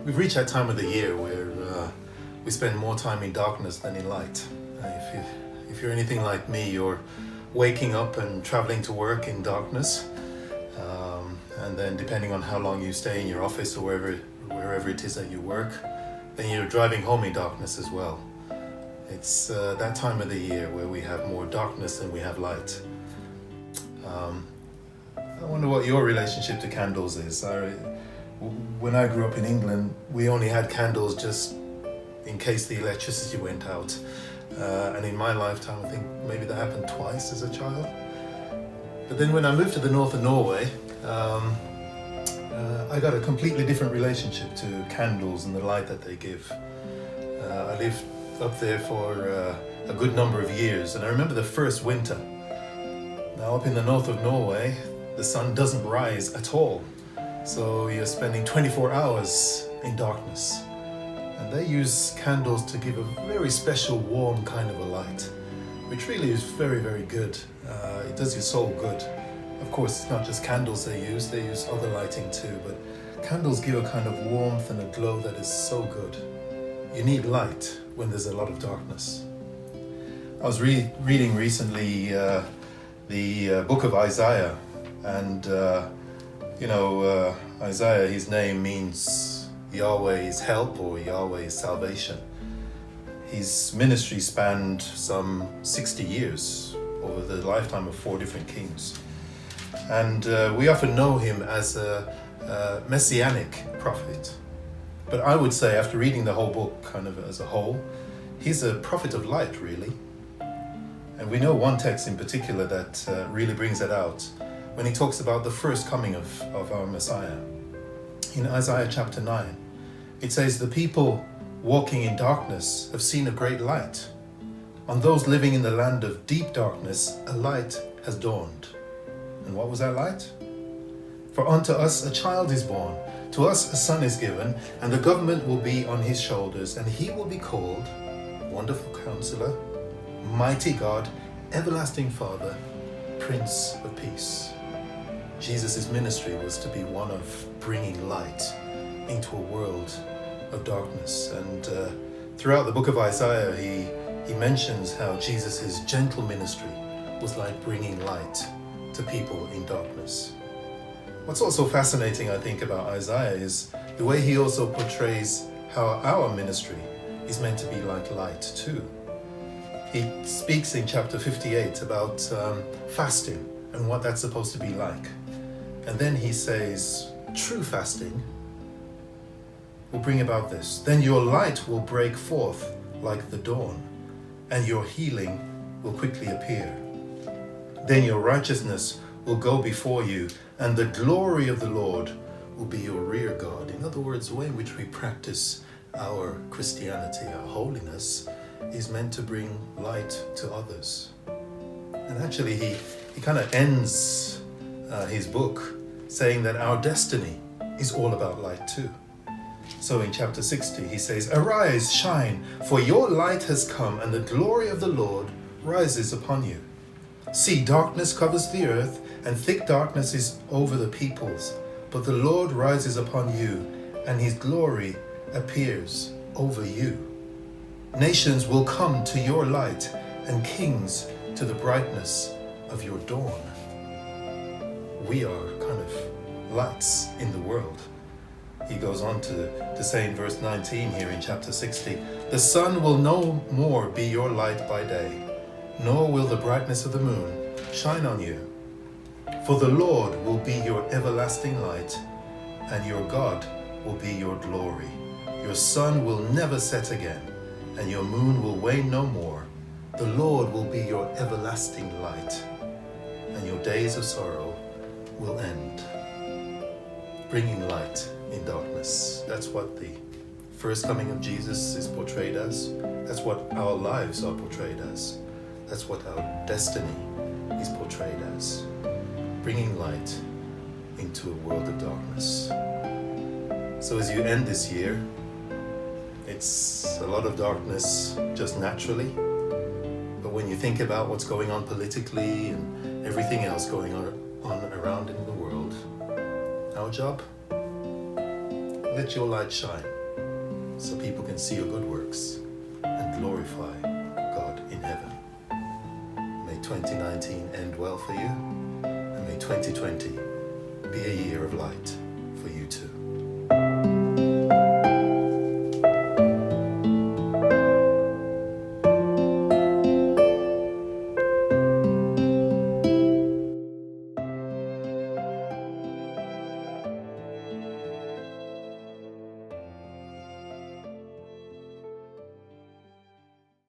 We've reached that time of the year where we spend more time in darkness than in light. If you're anything like me, you're waking up and traveling to work in darkness, and then depending on how long you stay in your office or wherever it is that you work, then you're driving home in darkness as well. It's that time of the year where we have more darkness than we have light. I wonder what your relationship to candles is. When I grew up in England, we only had candles just in case the electricity went out. And in my lifetime, I think maybe that happened twice as a child. But then when I moved to the north of Norway, I got a completely different relationship to candles and the light that they give. I lived up there for a good number of years, and I remember the first winter. Now up in the north of Norway, the sun doesn't rise at all, so you're spending 24 hours in darkness. And they use candles to give a very special warm kind of a light, which really is very, very good. It does your soul good. Of course, it's not just candles they use other lighting too, but candles give a kind of warmth and a glow that is so good. You need light when there's a lot of darkness. I was reading recently the book of Isaiah, and Isaiah, his name means Yahweh's help or Yahweh's salvation. His ministry spanned some 60 years over the lifetime of 4 different kings. And we often know him as a messianic prophet. But I would say, after reading the whole book kind of as a whole, he's a prophet of light, really. And we know one text in particular that really brings that out when he talks about the first coming of our Messiah. In Isaiah chapter 9, it says, "The people walking in darkness have seen a great light. On those living in the land of deep darkness, a light has dawned." And what was that light? "For unto us a child is born, to us a son is given, and the government will be on his shoulders, and he will be called Wonderful Counselor, Mighty God, Everlasting Father, Prince of Peace." Jesus' ministry was to be one of bringing light into a world of darkness. And throughout the book of Isaiah, he mentions how Jesus' gentle ministry was like bringing light to people in darkness. What's also fascinating, I think, about Isaiah is the way he also portrays how our ministry is meant to be like light too. He speaks in chapter 58 about fasting and what that's supposed to be like. And then he says, true fasting will bring about this. "Then your light will break forth like the dawn, and your healing will quickly appear. Then your righteousness will go before you, and the glory of the Lord will be your rear guard." In other words, the way in which we practice our Christianity, our holiness, is meant to bring light to others. And actually he kind of ends his book saying that our destiny is all about light too. So in chapter 60 he says, "Arise, shine, for your light has come, and the glory of the Lord rises upon you. See, darkness covers the earth, and thick darkness is over the peoples. But the Lord rises upon you, and his glory appears over you. Nations will come to your light, and kings to the brightness of your dawn." We are kind of lights in the world. He goes on to say in verse 19 here in chapter 60, "The sun will no more be your light by day, nor will the brightness of the moon shine on you. For the Lord will be your everlasting light, and your God will be your glory. Your sun will never set again, and your moon will wane no more. The Lord will be your everlasting light, and your days of sorrow will end." Bringing light in darkness. That's what the first coming of Jesus is portrayed as. That's what our lives are portrayed as. That's what our destiny is portrayed as. Bringing light into a world of darkness. So as you end this year, it's a lot of darkness just naturally. But when you think about what's going on politically and everything else going on around in the world, our job? Let your light shine. so people can see your good works and glorify God in heaven. May 2019 end well for you, and may 2020 be a year of light.